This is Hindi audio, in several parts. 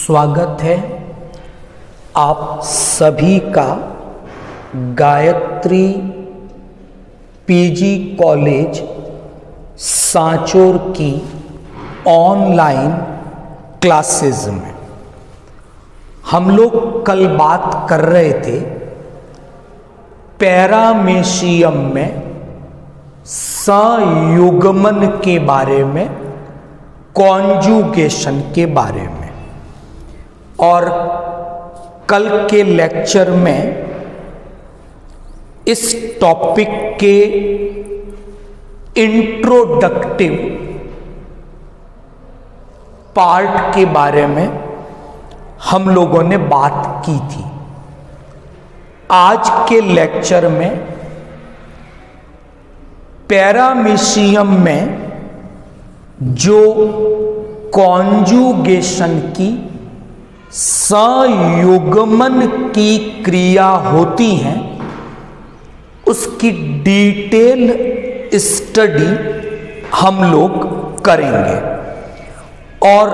स्वागत है आप सभी का गायत्री पीजी कॉलेज सांचौर की ऑनलाइन क्लासेस में। हम लोग कल बात कर रहे थे पैरामेशियम में संयुग्मन के बारे में, कॉन्जुगेशन के बारे में। और कल के लेक्चर में इस टॉपिक के इंट्रोडक्टिव पार्ट के बारे में हम लोगों ने बात की थी। आज के लेक्चर में पैरामेशियम में जो कॉन्जुगेशन की, संयुग्मन की क्रिया होती है उसकी डिटेल स्टडी हम लोग करेंगे और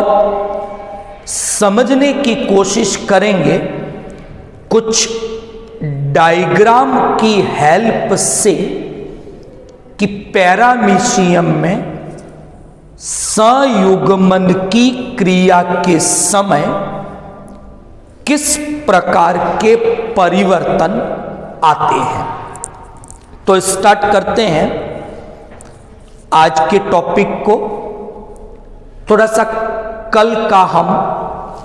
समझने की कोशिश करेंगे कुछ डायग्राम की हेल्प से कि पैरामेशियम में संयुग्मन की क्रिया के समय किस प्रकार के परिवर्तन आते हैं। तो स्टार्ट करते हैं आज के टॉपिक को। थोड़ा सा कल का हम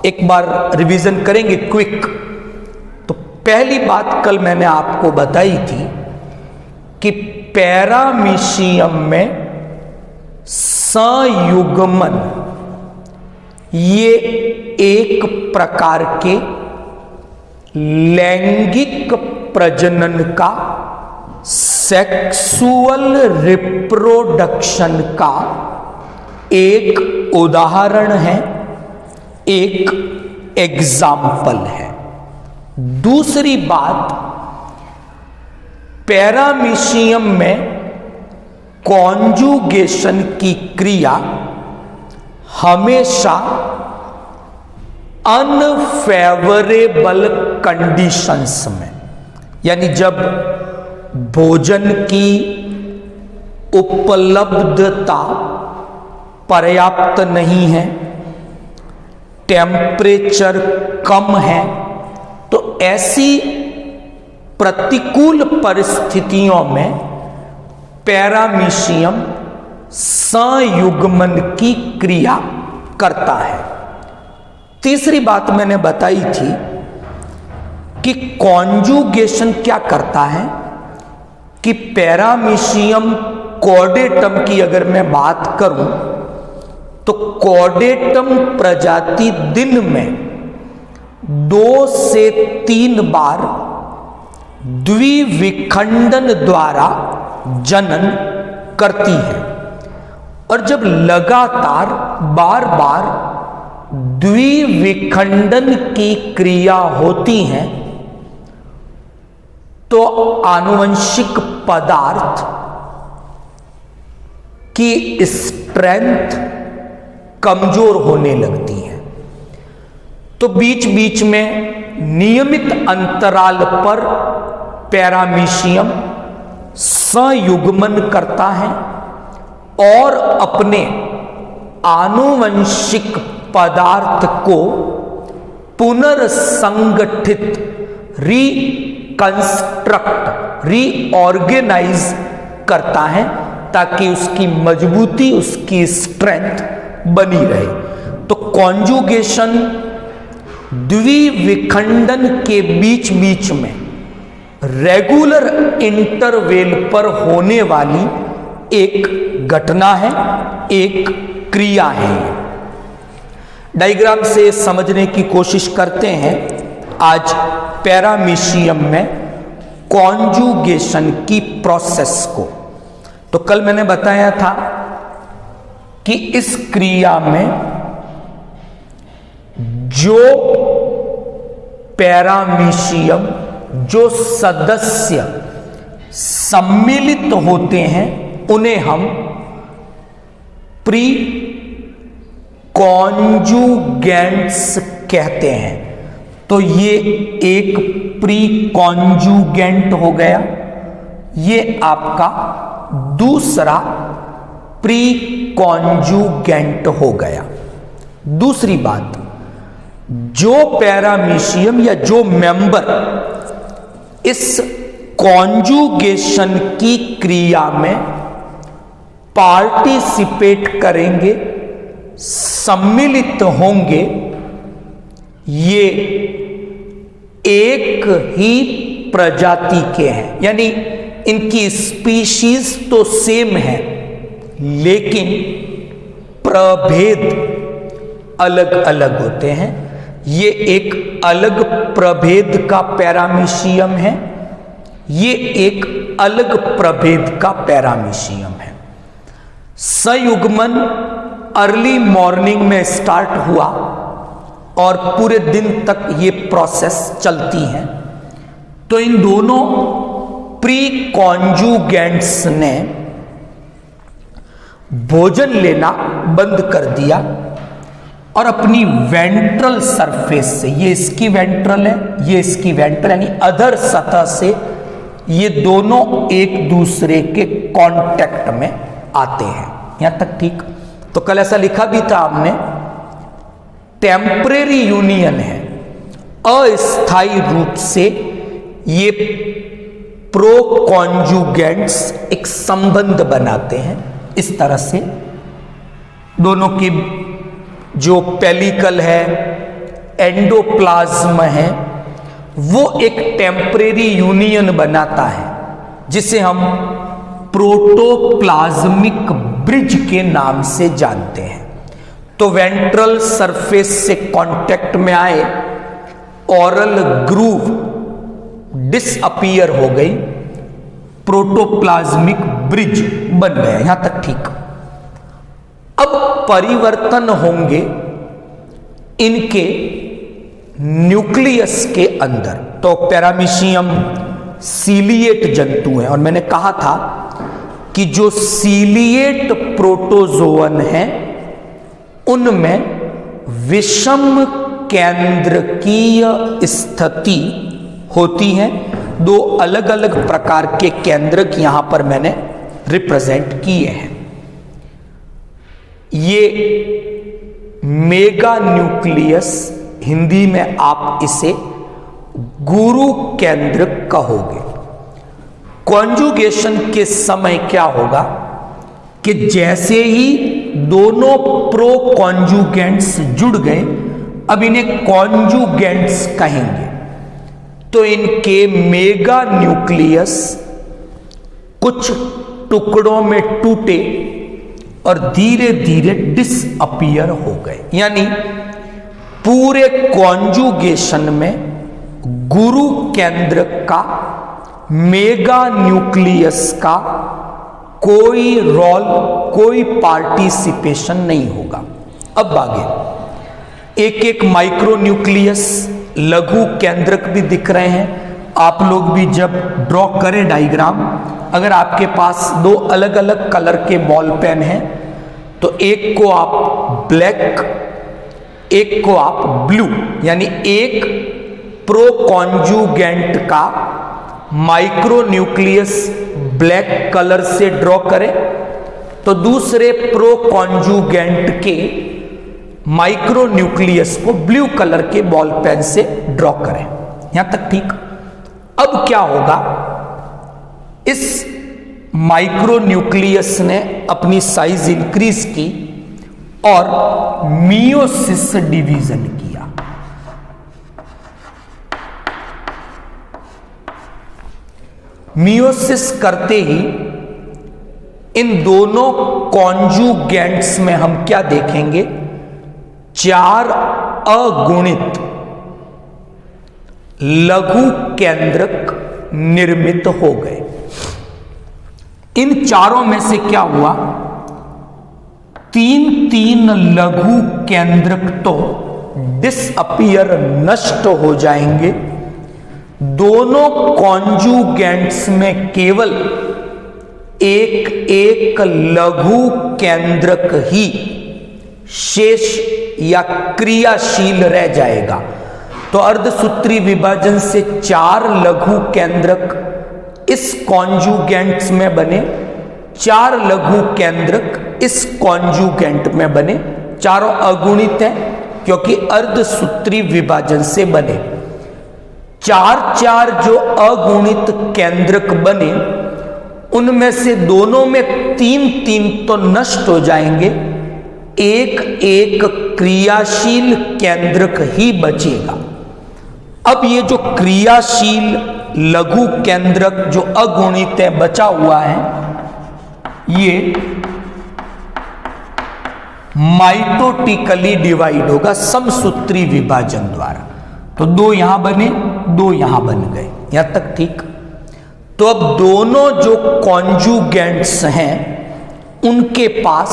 एक बार रिवीजन करेंगे क्विक। तो पहली बात कल मैंने आपको बताई थी कि पैरामेशियम में संयुग्मन ये एक प्रकार के लैंगिक प्रजनन का, सेक्सुअल रिप्रोडक्शन का एक उदाहरण है, एक एग्जाम्पल है। दूसरी बात, पैरामेशियम में कॉन्जुगेशन की क्रिया हमेशा अनफेवरेबल कंडीशंस में, यानी जब भोजन की उपलब्धता पर्याप्त नहीं है, टेम्परेचर कम है, तो ऐसी प्रतिकूल परिस्थितियों में पैरामेशियम संयुग्मन की क्रिया करता है। तीसरी बात मैंने बताई थी कि कॉन्जुगेशन क्या करता है कि पैरामेशियम कॉर्डेटम की अगर मैं बात करूं तो कॉर्डेटम प्रजाति दिन में 2 से 3 बार द्विविखंडन द्वारा जनन करती है। और जब लगातार बार बार द्विविखंडन की क्रिया होती है तो आनुवंशिक पदार्थ की स्ट्रेंथ कमजोर होने लगती है। तो बीच बीच में नियमित अंतराल पर पैरामेशियम संयुग्मन करता है और अपने आनुवंशिक पदार्थ को पुनर्संगठित, रिकंस्ट्रक्ट, रीऑर्गेनाइज करता है ताकि उसकी मजबूती, उसकी स्ट्रेंथ बनी रहे। तो कॉन्जुगेशन द्विविखंडन के बीच बीच में रेगुलर इंटरवेल पर होने वाली एक घटना है, एक क्रिया है। डायग्राम से समझने की कोशिश करते हैं आज पैरामेशियम में कॉन्जुगेशन की प्रोसेस को। तो कल मैंने बताया था कि इस क्रिया में जो पैरामेशियम, जो सदस्य सम्मिलित होते हैं उन्हें हम प्री कॉन्जुगेंट्स कहते हैं। तो ये एक प्री कॉन्जुगेंट हो गया, ये आपका दूसरा प्री कॉन्जुगेंट हो गया। दूसरी बात, जो पैरामीशियम या जो मेंबर इस कॉन्जुगेशन की क्रिया में पार्टिसिपेट करेंगे, सम्मिलित होंगे, ये एक ही प्रजाति के हैं, यानी इनकी स्पीशीज तो सेम है लेकिन प्रभेद अलग अलग होते हैं। ये एक अलग प्रभेद का पैरामीशियम है, ये एक अलग प्रभेद का पैरामीशियम है। संयुग्मन अर्ली मॉर्निंग में स्टार्ट हुआ और पूरे दिन तक ये प्रोसेस चलती है। तो इन दोनों प्री कॉन्जुगेंट्स ने भोजन लेना बंद कर दिया और अपनी वेंट्रल सरफेस से, ये इसकी वेंट्रल है, ये इसकी वेंट्रल, यानी अधर सतह से ये दोनों एक दूसरे के कांटेक्ट में आते हैं। यहां तक ठीक? तो कल ऐसा लिखा भी था हमने, टेम्परेरी यूनियन है, अस्थायी रूप से ये प्रो कॉन्जुगेंट्स एक संबंध बनाते हैं। इस तरह से दोनों की जो पेलिकल है, एंडोप्लाज्म है, वो एक टेम्परेरी यूनियन बनाता है जिसे हम प्रोटोप्लाज्मिक ब्रिज के नाम से जानते हैं। तो वेंट्रल सरफेस से कांटेक्ट में आए, ओरल ग्रूव डिसअपीयर हो गई, प्रोटोप्लाज्मिक ब्रिज बन गया। यहां तक ठीक? अब परिवर्तन होंगे इनके न्यूक्लियस के अंदर। तो पैरामीशियम सीलिएट जंतु है और मैंने कहा था कि जो सीलिएट प्रोटोजोअन है उनमें विषम केंद्रकीय स्थिति होती है। दो अलग अलग प्रकार के केंद्रक यहां पर मैंने रिप्रेजेंट किए हैं। ये मेगा न्यूक्लियस, हिंदी में आप इसे गुरु केंद्रक कहोगे। कॉन्जुगेशन के समय क्या होगा कि जैसे ही दोनों प्रो कॉन्जुगेंट्स जुड़ गए, अब इन्हें कॉन्जुगेंट्स कहेंगे। तो इनके मेगा न्यूक्लियस कुछ टुकड़ों में टूटे और धीरे धीरे डिसअपीयर हो गए, यानी पूरे कॉन्जुगेशन में गुरु केंद्र का, मेगा न्यूक्लियस का कोई रोल, कोई पार्टिसिपेशन नहीं होगा। अब आगे एक एक माइक्रो न्यूक्लियस, लघु केंद्रक भी दिख रहे हैं। आप लोग भी जब ड्रॉ करें डायग्राम, अगर आपके पास दो अलग अलग कलर के बॉल पेन हैं तो एक को आप ब्लैक, एक को आप ब्लू, यानी एक प्रो कॉन्जुगेंट का माइक्रो न्यूक्लियस ब्लैक कलर से ड्रॉ करें तो दूसरे प्रो कॉन्जुगेंट के माइक्रो न्यूक्लियस को ब्लू कलर के बॉल पेन से ड्रॉ करें। यहां तक ठीक? अब क्या होगा, इस माइक्रो न्यूक्लियस ने अपनी साइज इंक्रीज की और मियोसिस डिवीजन किया। मियोसिस करते ही इन दोनों कॉन्जुगेंट्स में हम क्या देखेंगे, 4 अगुणित लघु केंद्रक निर्मित हो गए। इन चारों में से क्या हुआ, 3 लघु केंद्रक तो डिसअपीयर, नष्ट हो जाएंगे। दोनों कॉन्जुगेंट्स में केवल एक एक लघु केंद्रक ही शेष या क्रियाशील रह जाएगा। तो अर्धसूत्री विभाजन से 4 लघु केंद्रक इस कॉन्जुगेंट्स में बने, 4 लघु केंद्रक इस कॉन्जुगेंट में बने। चारों अगुणित हैं क्योंकि अर्धसूत्री विभाजन से बने। 4 जो अगुणित केंद्रक बने उनमें से दोनों में 3 तो नष्ट हो जाएंगे, एक क्रियाशील केंद्रक ही बचेगा। अब ये जो क्रियाशील लघु केंद्रक जो अगुणित है बचा हुआ है, ये माइटोटिकली डिवाइड होगा समसूत्री विभाजन द्वारा। तो 2 यहां बने, 2 यहां बन गए, यहां तक ठीक। तो अब दोनों जो कॉन्जुगेंट्स हैं उनके पास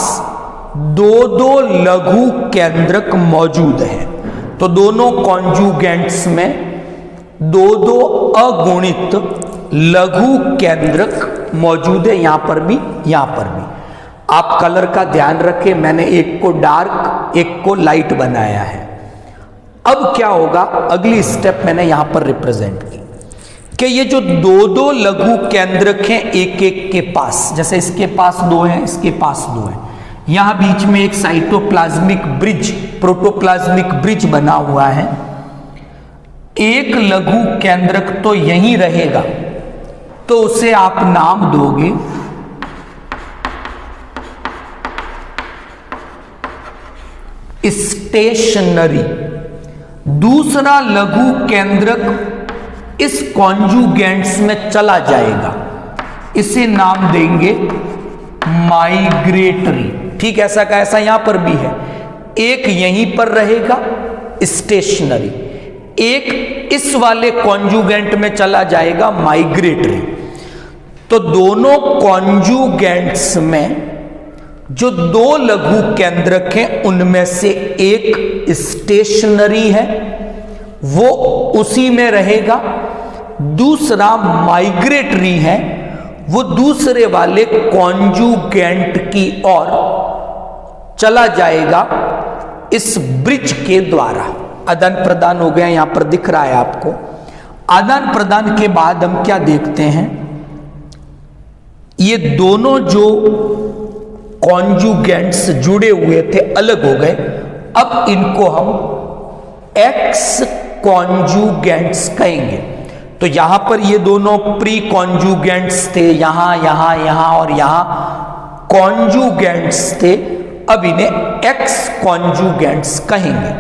2 लघु केंद्रक मौजूद है। तो दोनों कॉन्जुगेंट्स में 2 अगुणित लघु केंद्रक मौजूद है, यहां पर भी, यहां पर भी। आप कलर का ध्यान रखें, मैंने एक को डार्क एक को लाइट बनाया है। अब क्या होगा, अगली स्टेप मैंने यहां पर रिप्रेजेंट की कि ये जो 2 लघु केंद्रक हैं एक के पास, जैसे इसके पास 2 हैं, इसके पास 2 हैं, यहां बीच में एक साइटोप्लाज्मिक ब्रिज, प्रोटोप्लाज्मिक ब्रिज बना हुआ है। एक लघु केंद्रक तो यहीं रहेगा, तो उसे आप नाम दोगे स्टेशनरी। दूसरा लघु केंद्रक इस कॉन्जुगेंट्स में चला जाएगा, इसे नाम देंगे माइग्रेटरी। ठीक ऐसा का ऐसा यहां पर भी है, एक यहीं पर रहेगा स्टेशनरी, एक इस वाले कॉन्जुगेंट में चला जाएगा माइग्रेटरी। तो दोनों कॉन्जुगेंट्स में जो 2 लघु केंद्रक हैं उनमें से एक स्टेशनरी है, वो उसी में रहेगा। दूसरा माइग्रेटरी है, वो दूसरे वाले कॉन्जुगेंट की ओर चला जाएगा इस ब्रिज के द्वारा। आदान प्रदान हो गया, यहां पर दिख रहा है आपको। आदान प्रदान के बाद हम क्या देखते हैं, ये दोनों जो कॉन्जुगेंट्स जुड़े हुए थे अलग हो गए। अब इनको हम एक्स कॉन्जुगेंट्स कहेंगे। तो यहां पर ये दोनों प्री कॉन्जुगेंट्स थे, यहां यहां यहां और यहां कॉन्जुगेंट्स थे, अब इन्हें एक्स कॉन्जुगेंट्स कहेंगे।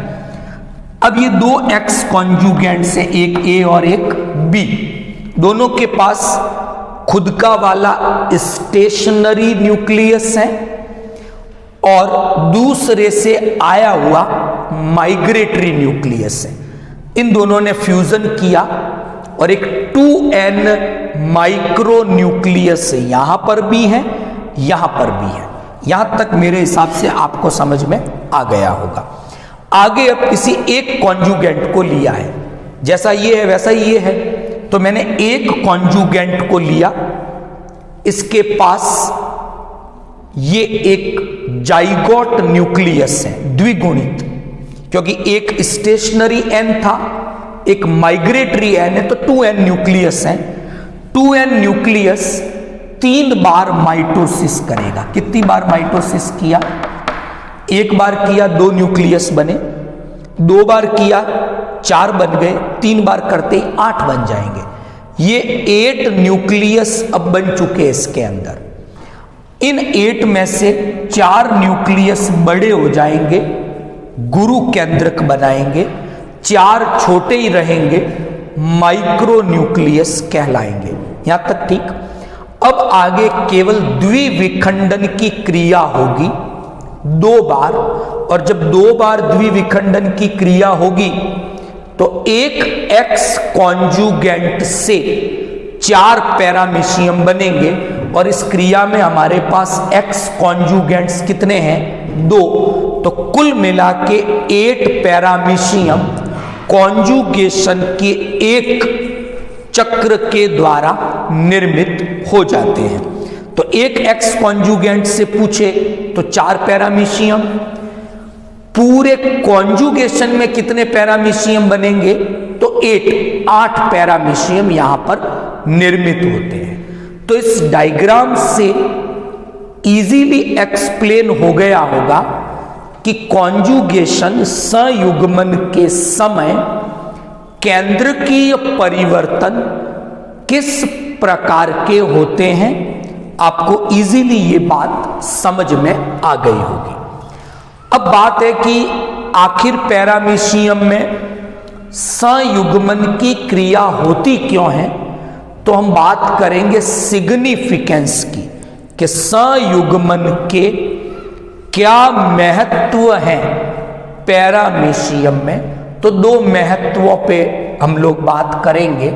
अब ये 2 एक्स कॉन्जुगेंट्स हैं, एक ए और एक बी, दोनों के पास खुद का वाला स्टेशनरी न्यूक्लियस है और दूसरे से आया हुआ माइग्रेटरी न्यूक्लियस है। इन दोनों ने फ्यूजन किया और एक 2n माइक्रो न्यूक्लियस यहां पर भी है, यहां पर भी है। यहां तक मेरे हिसाब से आपको समझ में आ गया होगा। आगे अब किसी एक कॉन्जुगेंट को लिया है, जैसा ये है वैसा ये है। तो मैंने एक कॉन्जुगेंट को लिया, इसके पास ये एक जाइगोट न्यूक्लियस है, द्विगुणित, क्योंकि एक स्टेशनरी एन था, एक माइग्रेटरी एन है, तो 2n न्यूक्लियस है। 2n न्यूक्लियस 3 बार माइटोसिस करेगा। कितनी बार माइटोसिस किया, एक बार किया 2 न्यूक्लियस बने, 2 बार किया 4 बन गए, 3 बार करते ही 8 बन जाएंगे। ये 8 न्यूक्लियस अब बन चुके इसके अंदर। इन 8 में से 4 न्यूक्लियस बड़े हो जाएंगे, गुरु केंद्रक बनाएंगे, 4 छोटे ही रहेंगे, माइक्रो न्यूक्लियस कहलाएंगे। यहां तक ठीक। अब आगे केवल द्विविखंडन की क्रिया होगी 2 बार, और जब 2 बार द्विविखंडन की क्रिया होगी तो एक एक्स कॉन्जुगेंट से 4 पैरामीशियम बनेंगे, और इस क्रिया में हमारे पास एक्स कॉन्जुगेंट्स कितने हैं, 2। तो कुल मिला के 8 पैरामीशियम कॉन्जुगेशन के एक चक्र के द्वारा निर्मित हो जाते हैं। तो एक एक्स कॉन्जुगेंट से पूछे तो 4 पैरामीशियम, पूरे कॉन्जुगेशन में कितने पैरामीशियम बनेंगे? तो 8 पैरामीशियम यहां पर निर्मित होते हैं। तो इस डायग्राम से इजीली एक्सप्लेन हो गया होगा कि कॉन्जुगेशन संयुग्मन के समय केंद्रकीय परिवर्तन किस प्रकार के होते हैं। आपको इजीली ये बात समझ में आ गई होगी। अब बात है कि आखिर पैरामीशियम में संयुग्मन की क्रिया होती क्यों है। तो हम बात करेंगे सिग्निफिकेंस की कि संयुग्मन के क्या महत्व है पैरामीशियम में। तो 2 महत्वों पे हम लोग बात करेंगे।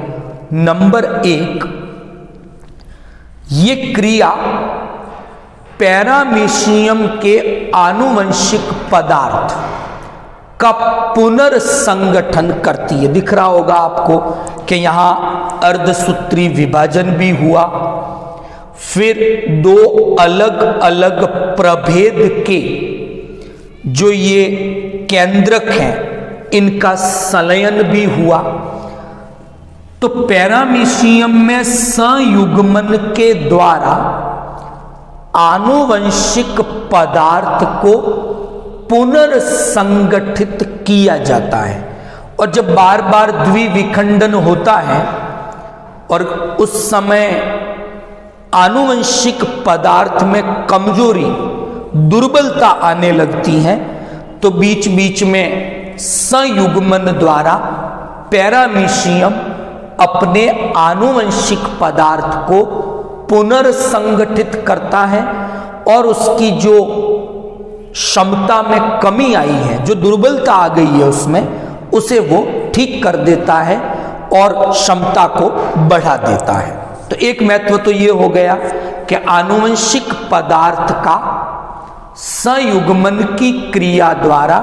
नंबर 1, ये क्रिया पैरामीशियम के आनुवंशिक पदार्थ का पुनर्संगठन करती है। दिख रहा होगा आपको कि यहां अर्धसूत्री विभाजन भी हुआ, फिर 2 अलग अलग प्रभेद के जो ये केंद्रक हैं इनका संलयन भी हुआ। तो पैरामीशियम में संयुग्मन के द्वारा आनुवंशिक पदार्थ को पुनर्संगठित किया जाता है। और जब बार बार द्विविखंडन होता है और उस समय आनुवंशिक पदार्थ में कमजोरी, दुर्बलता आने लगती है, तो बीच बीच में संयुग्मन द्वारा पैरामीशियम अपने आनुवंशिक पदार्थ को पुनर्संगठित करता है और उसकी जो क्षमता में कमी आई है, जो दुर्बलता आ गई है उसमें, उसे वो ठीक कर देता है और क्षमता को बढ़ा देता है। तो एक महत्व तो ये हो गया कि आनुवंशिक पदार्थ का संयुग्मन की क्रिया द्वारा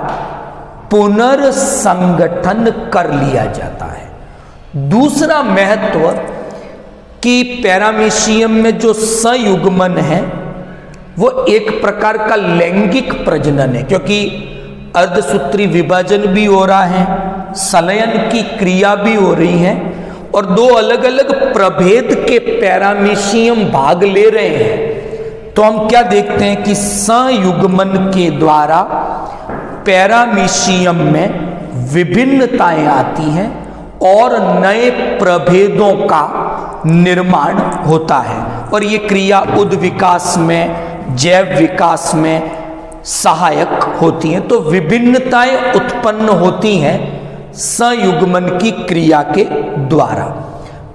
पुनर्संगठन कर लिया जाता है। दूसरा महत्व कि पैरामीशियम में जो संयुग्मन है वो एक प्रकार का लैंगिक प्रजनन है, क्योंकि अर्धसूत्री विभाजन भी हो रहा है, संलयन की क्रिया भी हो रही है और 2 अलग अलग प्रभेद के पैरामीशियम भाग ले रहे हैं। तो हम क्या देखते हैं कि संयुग्मन के द्वारा पैरामीशियम में विभिन्नताएं आती हैं और नए प्रभेदों का निर्माण होता है और ये क्रिया उद्विकास में, जैव विकास में सहायक होती हैं। तो विभिन्नताएं उत्पन्न होती हैं संयुग्मन की क्रिया के द्वारा।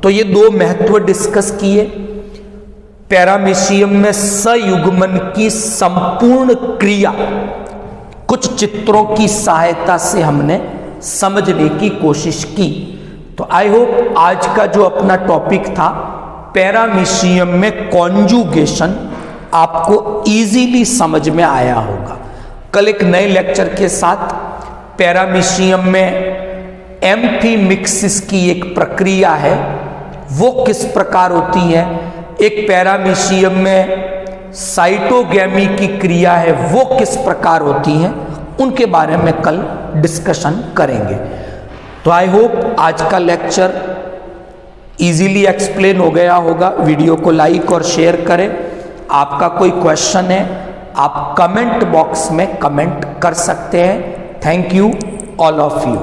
तो ये 2 महत्व डिस्कस किए। पैरामीशियम में संयुग्मन की संपूर्ण क्रिया कुछ चित्रों की सहायता से हमने समझने की कोशिश की। तो आई होप आज का जो अपना टॉपिक था पैरामीशियम में कॉन्जुगेशन आपको इजीली समझ में आया होगा। कल एक नए लेक्चर के साथ पैरामीशियम में एम्फीमिक्सिस की एक प्रक्रिया है, वो किस प्रकार होती है, एक पैरामीशियम में साइटोगैमी की क्रिया है वो किस प्रकार होती है, उनके बारे में कल डिस्कशन करेंगे। तो आई होप आज का लेक्चर इजीली एक्सप्लेन हो गया होगा। वीडियो को लाइक और शेयर करें। आपका कोई क्वेश्चन है आप कमेंट बॉक्स में कमेंट कर सकते हैं। Thank you all of you.